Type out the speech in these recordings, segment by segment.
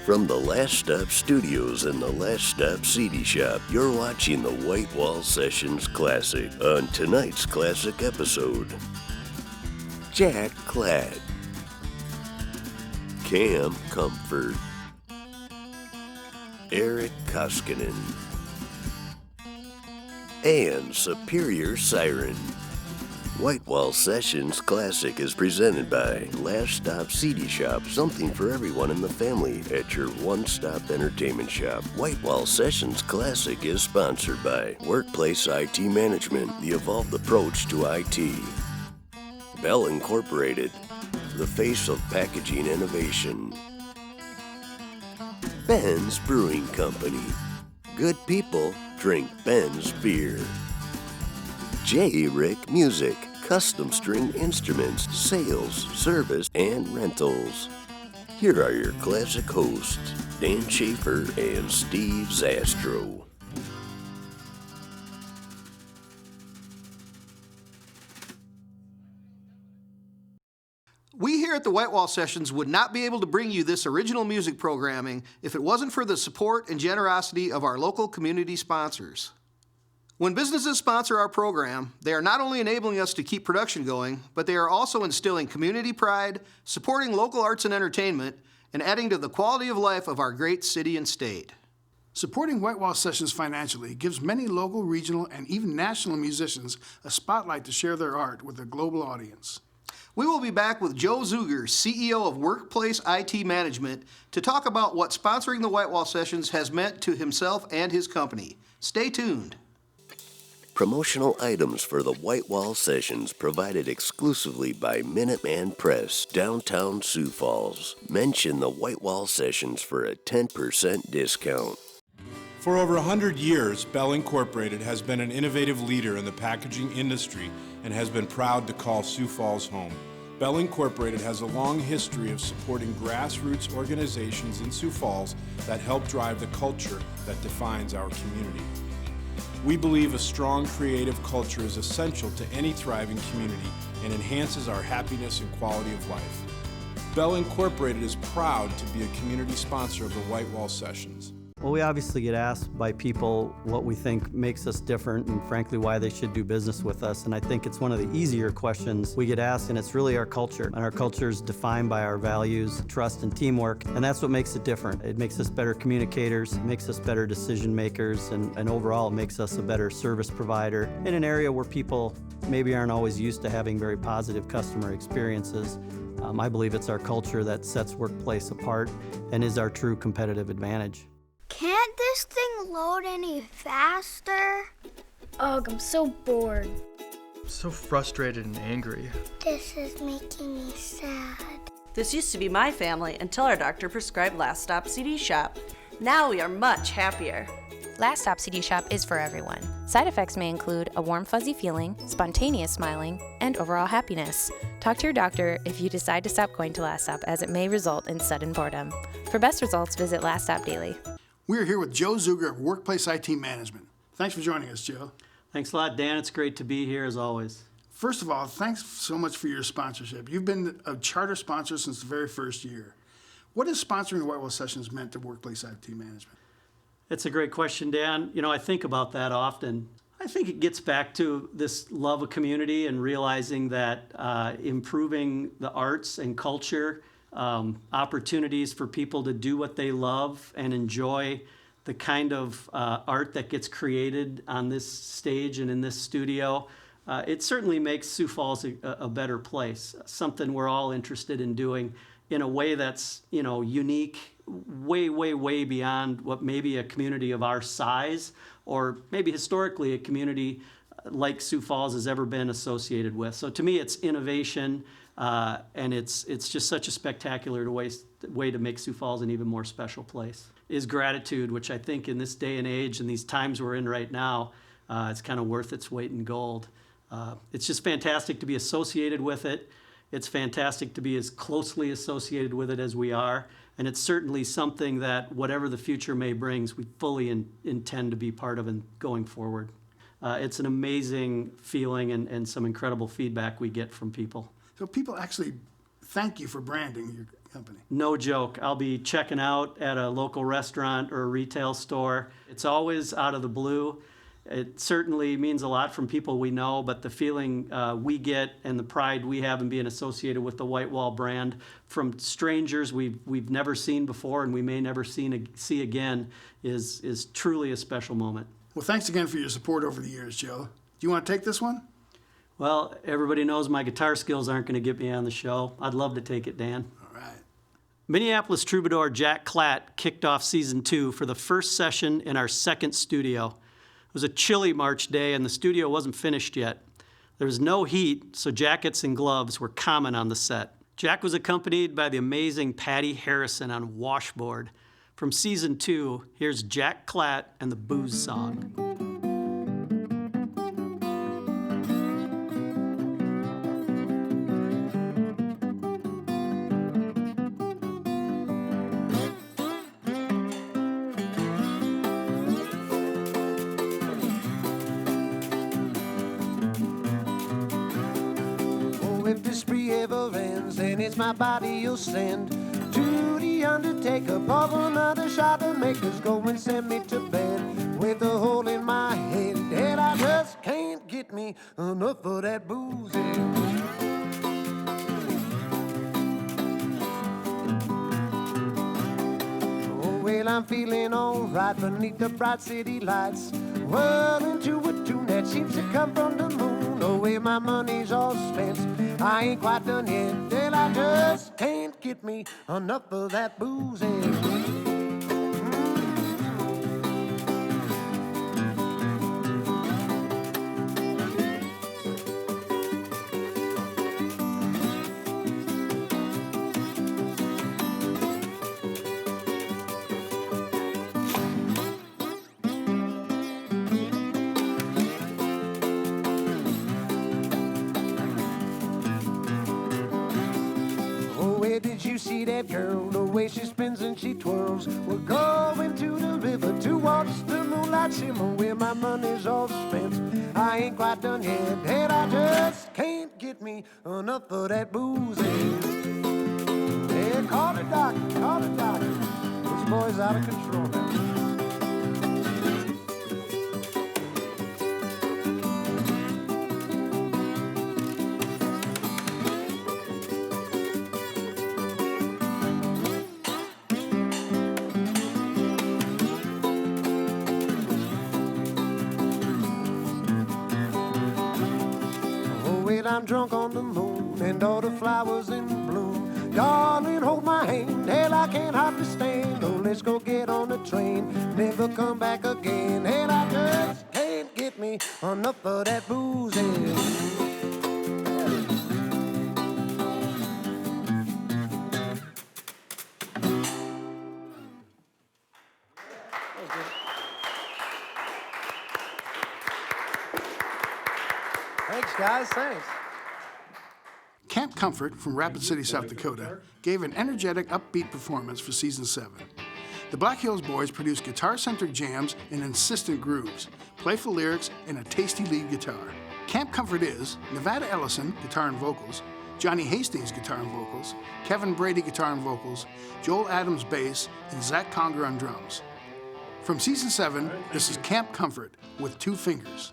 From the Last Stop Studios and the Last Stop CD Shop, you're watching the White Wall Sessions Classic. On tonight's classic episode, Jack Klatt, Cam Comfort, Eric Koskinen, and Superior Siren. White Wall Sessions Classic is presented by Last Stop CD Shop, something for everyone in the family at your one-stop entertainment shop. White Wall Sessions Classic is sponsored by Workplace IT Management, the evolved approach to IT. Bell Incorporated, the face of packaging innovation. Ben's Brewing Company. Good people drink Ben's beer. J. Rick Music, custom string instruments, sales, service, and rentals. Here are your classic hosts, Dan Schaefer and Steve Zastro. We here at the White Wall Sessions would not be able to bring you this original music programming if it wasn't for the support and generosity of our local community sponsors. When businesses sponsor our program, they are not only enabling us to keep production going, but they are also instilling community pride, supporting local arts and entertainment, and adding to the quality of life of our great city and state. Supporting White Wall Sessions financially gives many local, regional, and even national musicians a spotlight to share their art with a global audience. We will be back with Joe Zuger, CEO of Workplace IT Management, to talk about what sponsoring the White Wall Sessions has meant to himself and his company. Stay tuned. Promotional items for the White Wall Sessions provided exclusively by Minuteman Press, downtown Sioux Falls. Mention the White Wall Sessions for a 10% discount. For over 100 years, Bell Incorporated has been an innovative leader in the packaging industry and has been proud to call Sioux Falls home. Bell Incorporated has a long history of supporting grassroots organizations in Sioux Falls that help drive the culture that defines our community. We believe a strong creative culture is essential to any thriving community and enhances our happiness and quality of life. Bell Incorporated is proud to be a community sponsor of the White Wall Sessions. Well, we obviously get asked by people what we think makes us different and frankly why they should do business with us. And I think it's one of the easier questions we get asked, and it's really our culture. And our culture is defined by our values, trust, and teamwork. And that's what makes it different. It makes us better communicators, it makes us better decision makers, and overall it makes us a better service provider in an area where people maybe aren't always used to having very positive customer experiences. I believe it's our culture that sets Workplace apart and is our true competitive advantage. Can't this thing load any faster? Ugh, I'm so bored. I'm so frustrated and angry. This is making me sad. This used to be my family until our doctor prescribed Last Stop CD Shop. Now we are much happier. Last Stop CD Shop is for everyone. Side effects may include a warm, fuzzy feeling, spontaneous smiling, and overall happiness. Talk to your doctor if you decide to stop going to Last Stop, as it may result in sudden boredom. For best results, visit Last Stop Daily. We're here with Joe Zuger of Workplace IT Management. Thanks for joining us, Joe. Thanks a lot, Dan. It's great to be here as always. First of all, thanks so much for your sponsorship. You've been a charter sponsor since the very first year. What has sponsoring the White Wall Sessions meant to Workplace IT Management? It's a great question, Dan. You know, I think about that often. I think it gets back to this love of community and realizing that improving the arts and culture, opportunities for people to do what they love and enjoy the kind of art that gets created on this stage and in this studio. It certainly makes Sioux Falls a better place, something we're all interested in doing in a way that's, you know, unique, way, way, way beyond what maybe a community of our size or maybe historically a community like Sioux Falls has ever been associated with. So to me, it's innovation. And it's just such a spectacular way to make Sioux Falls an even more special place. Is gratitude, which I think in this day and age and these times we're in right now, it's kind of worth its weight in gold. It's just fantastic to be associated with it. It's fantastic to be as closely associated with it as we are. And it's certainly something that whatever the future may bring, we fully intend to be part of and going forward. It's an amazing feeling and some incredible feedback we get from people. So people actually thank you for branding company. No joke. I'll be checking out at a local restaurant or a retail store. It's always out of the blue. It certainly means a lot from people we know, but the feeling we get and the pride we have in being associated with the White Wall brand from strangers we've never seen before and we may never see again is truly a special moment. Well, thanks again for your support over the years, Joe. Do you want to take this one? Well, everybody knows my guitar skills aren't going to get me on the show. I'd love to take it, Dan. All right. Minneapolis troubadour Jack Klatt kicked off season 2 for the first session in our second studio. It was a chilly March day and the studio wasn't finished yet. There was no heat, so jackets and gloves were common on the set. Jack was accompanied by the amazing Patty Harrison on washboard. From season 2, here's Jack Klatt and the Booze Song. If this spree ever ends, then it's my body you'll send to the undertaker. Pour another shot to make us go and send me to bed with a hole in my head. And I just can't get me enough of that booze. Oh, well, I'm feeling alright beneath the bright city lights, whirling to a tune that seems to come from the moon. Oh, well, my money's all spent, I ain't quite done yet, and I just can't get me enough of that booze. Did you see that girl, the way she spins and she twirls? We're going to the river to watch the moonlight shimmer, where my money's all spent, I ain't quite done yet, and I just can't get me enough of that booze. Yeah, call the doctor, call the doctor. This boy's out of control now. I'm drunk on the moon and all the flowers in bloom. Darling, hold my hand, hell, I can't hardly stand. Oh, let's go get on the train, never come back again. And I just can't get me enough of that booze. Thanks, guys, thanks. Camp Comfort from Rapid City, South Dakota, gave an energetic, upbeat performance for Season 7. The Black Hills Boys produced guitar-centric jams and insistent grooves, playful lyrics, and a tasty lead guitar. Camp Comfort is Nevada Ellison, guitar and vocals, Johnny Hastings, guitar and vocals, Kevin Brady, guitar and vocals, Joel Adams, bass, and Zach Conger on drums. From Season 7, this is Camp Comfort with Two Fingers.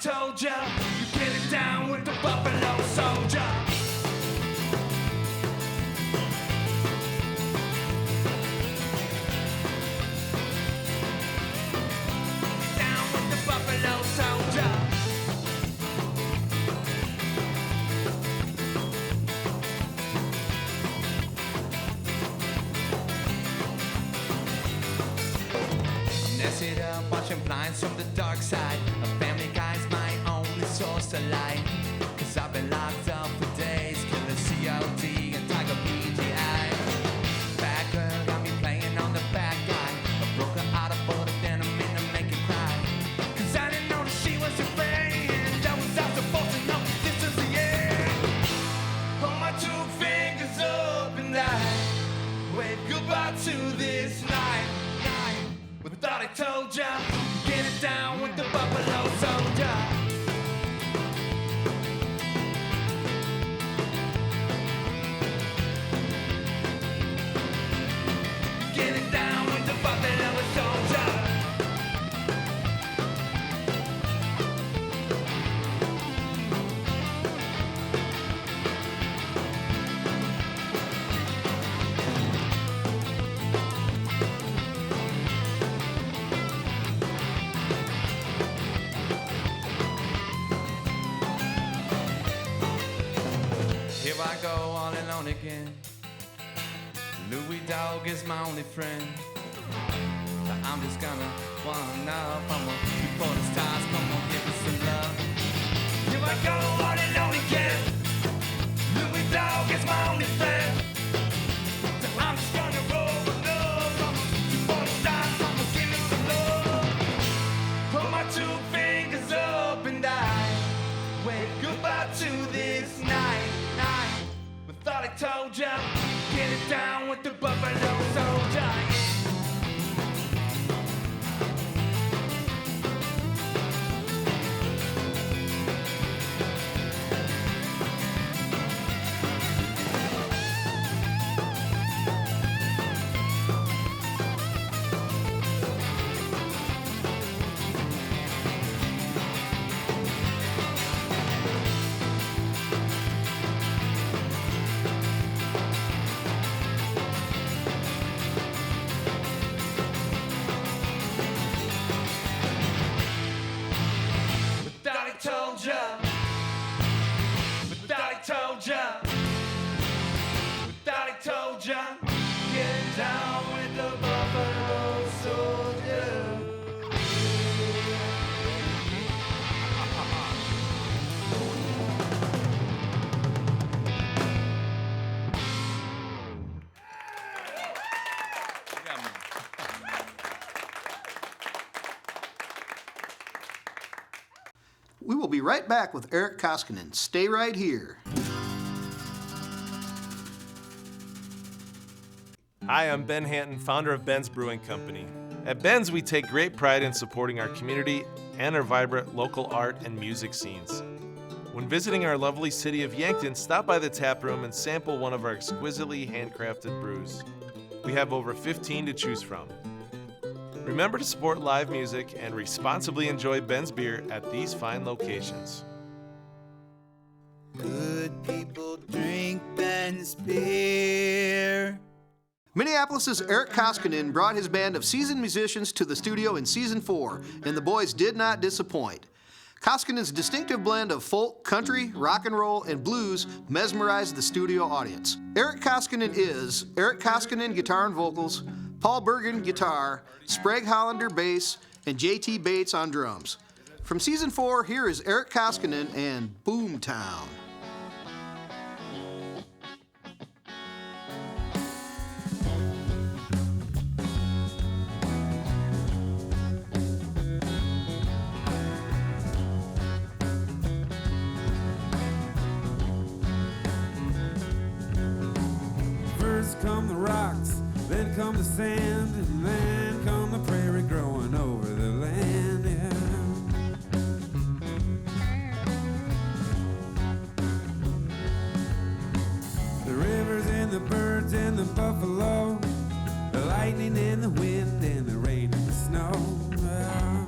Told ya, you get it down with the Buffalo Soldier. Lifelines from the dark side. A family guy's my only source of light. Cause I've been locked up for days, killing COD and Tiger PGI. Bad girl got me playing on the bad guy. A broken heart, a bullet, then I'm in to make you cry. Cause I didn't know that she was your friend. That was I supposed to know this is the end. Hold my two fingers up and I wave goodbye to this night. We thought I told ya, get it down with the Buffalo Soldier. Get it down with the Buffalo Soldier. Here I go all alone again. Louis Dog is my only friend. So I'm just gonna one up. I'm gonna before the stars come on, give us some love. Here I go all alone again. Louis Dog is my only friend. So I'm just gonna roll with love. I'm gonna before the stars come on, give us some love. Put my two fingers up and I wave goodbye to this night. We thought I told ya, get it down with the Buffalo Soldier. Told ya, thought I told ya, thought I told ya, get down with the Buffalo Soldier. We will be right back with Eric Koskinen. Stay right here. Hi, I'm Ben Hanton, founder of Ben's Brewing Company. At Ben's, we take great pride in supporting our community and our vibrant local art and music scenes. When visiting our lovely city of Yankton, stop by the tap room and sample one of our exquisitely handcrafted brews. We have over 15 to choose from. Remember to support live music and responsibly enjoy Ben's beer at these fine locations. Good people drink Ben's beer. Minneapolis's Eric Koskinen brought his band of seasoned musicians to the studio in Season 4, and the boys did not disappoint. Koskinen's distinctive blend of folk, country, rock and roll, and blues mesmerized the studio audience. Eric Koskinen is Eric Koskinen guitar and vocals, Paul Bergen guitar, Sprague Hollander bass, and JT Bates on drums. From Season 4, here is Eric Koskinen and Boomtown. First come the rocks, then come the sand, and then come the prairie growing over the land, yeah. The rivers and the birds and the buffalo, the lightning and the wind and the rain and the snow, yeah.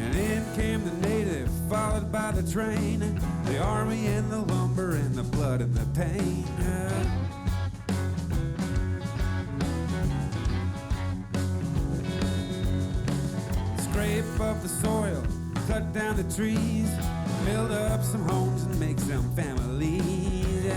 And in came the native, followed by the train, the army and the lumber and the blood and the pain. Scrape up the soil, cut down the trees, build up some homes and make some families.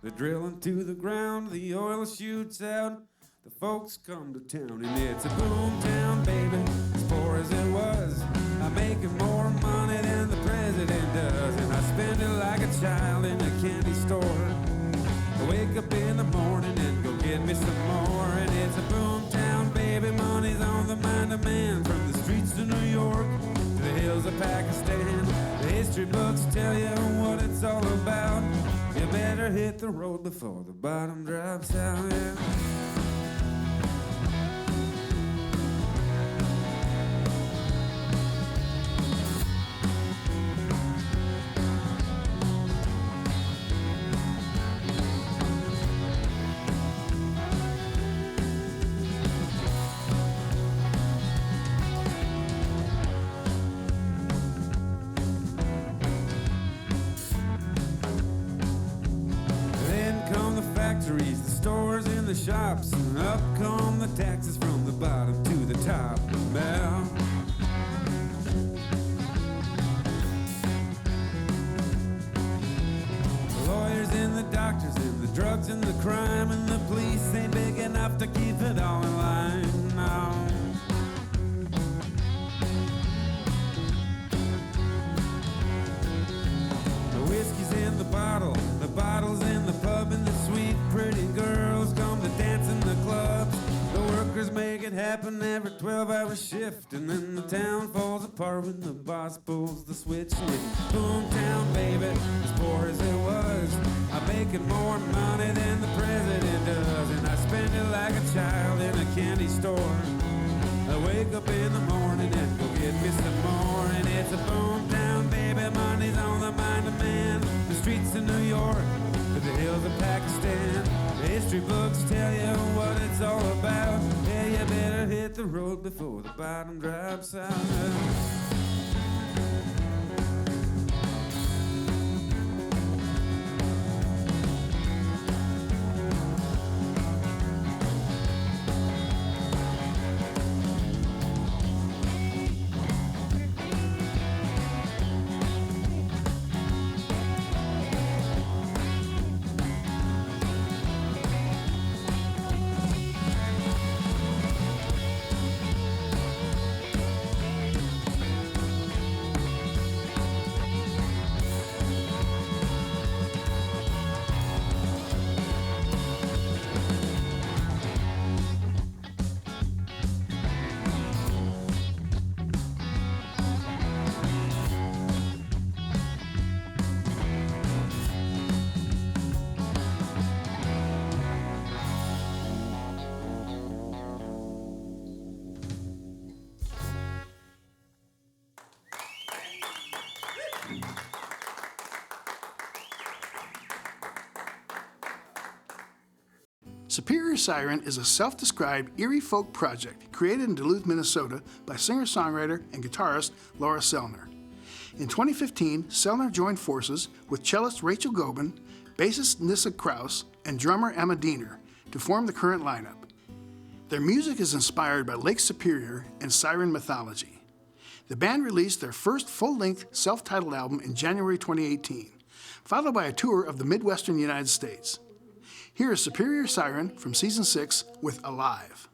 The drill into the ground, the oil shoots out. The folks come to town, and it's a boom town, baby, as poor as it was. I'm making more money than the president does, and I spend it like a child in a candy store. I wake up in the morning and go get me some more, and it's a boom town, baby, money's on the mind of man. From the streets of New York to the hills of Pakistan, the history books tell you what it's all about. You better hit the road before the bottom drops out, yeah. The stores and the shops, and up come the taxes from the bottom to the top. Now, the lawyers and the doctors and the drugs and the crime and the police ain't big enough to keep it all in line. Now, the whiskey's in the bottle, the bottle's in the pub, and the sweet pretty girls come to dance in the clubs. The workers make it happen every 12-hour shift, and then the town falls apart when the boss pulls the switch. And it's boom town, baby, as poor as it was. I'm making more money than the president does, and I spend it like a child in a candy store. I wake up in the morning and go get me some more, and it's a boom town, baby, money's on the mind of man. The streets of New York to the hills of Pakistan, the history books tell you what it's all about. Yeah, you better hit the road before the bottom drops out. Superior Siren is a self-described eerie folk project created in Duluth, Minnesota by singer-songwriter and guitarist Laura Sellner. In 2015, Sellner joined forces with cellist Rachel Gobin, bassist Nissa Kraus, and drummer Emma Diener to form the current lineup. Their music is inspired by Lake Superior and Siren mythology. The band released their first full-length self-titled album in January 2018, followed by a tour of the Midwestern United States. Here is Superior Siren from Season 6 with Alive.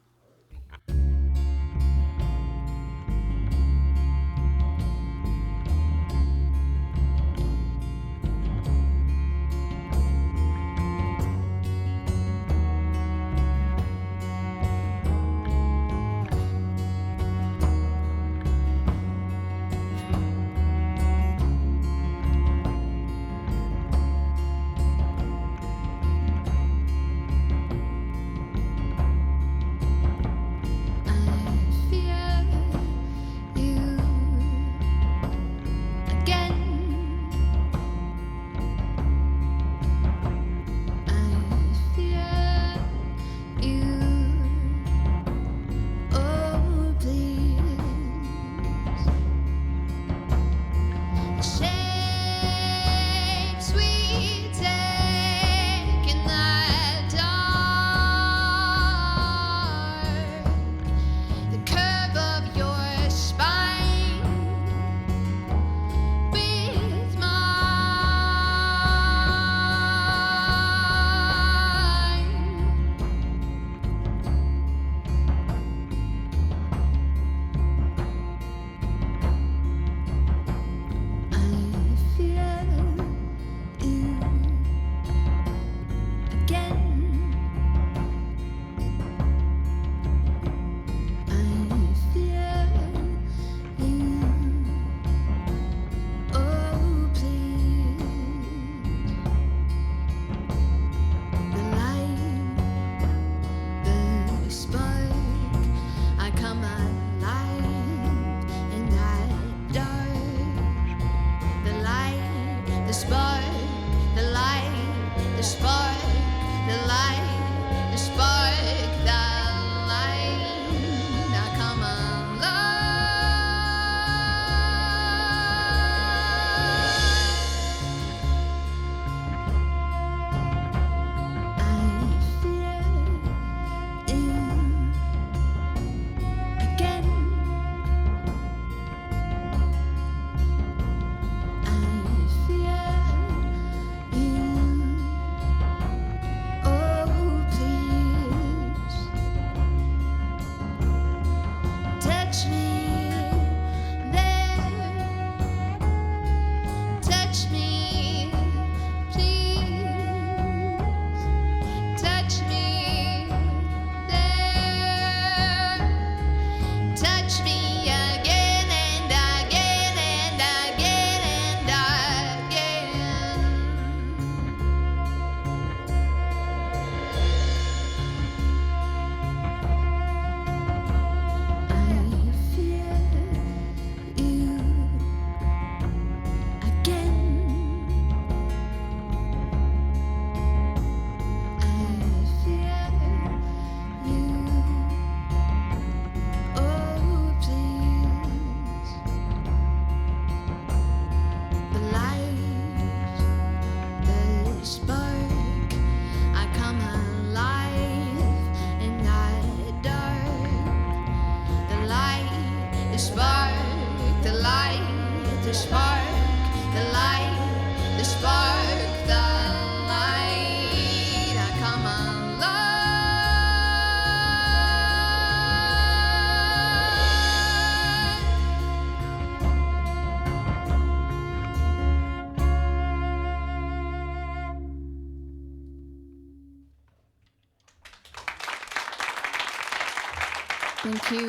Thank you.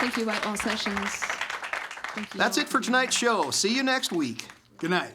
Thank you, Whitewall Sessions. Thank you. That's it for tonight's show. See you next week. Good night.